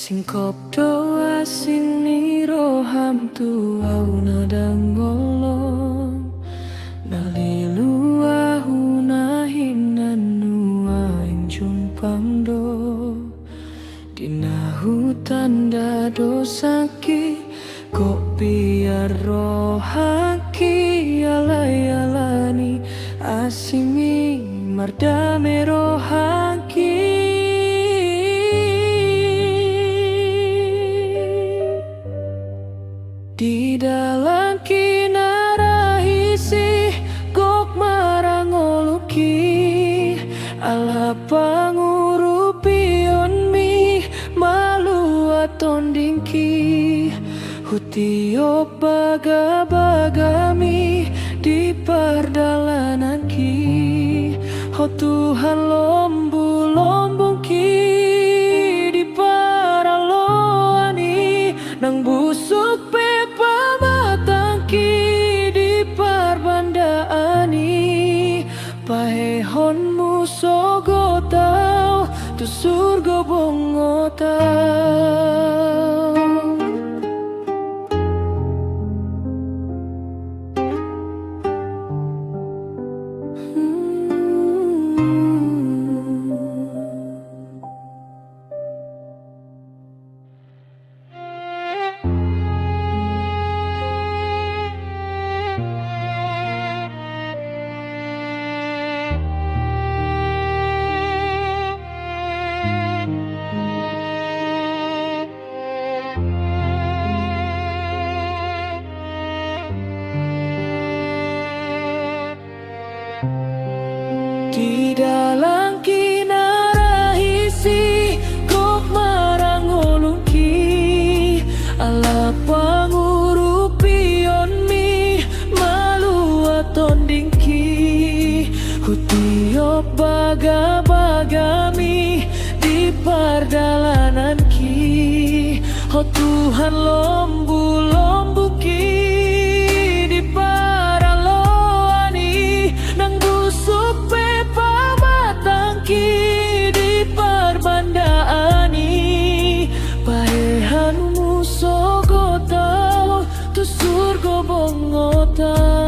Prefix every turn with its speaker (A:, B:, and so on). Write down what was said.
A: Singkop doa sini roham tu au nadangolong Nalilu ahu nahinanu aing pamdo Dina hutan dado saki kok biar rohaki alay-alani asimi mardame rohaki di dalam kinarahisi gok marangoluki ala pangurupion mi malu atondingki hutio baga-bagami di perdalananki oh Tuhan lombu-lombongki di paraloani nang busuk pahehonmu sogo tau tu surga bongo tau di dalam kinarahisi kok marangolungki ala pangurupion mi malu atondingki hutio baga-bagami di perdalananki oh Tuhan lombu-lombuki di paraloani nang busuk di perbandaani pahehanmu sogo tau tu surga bongo tau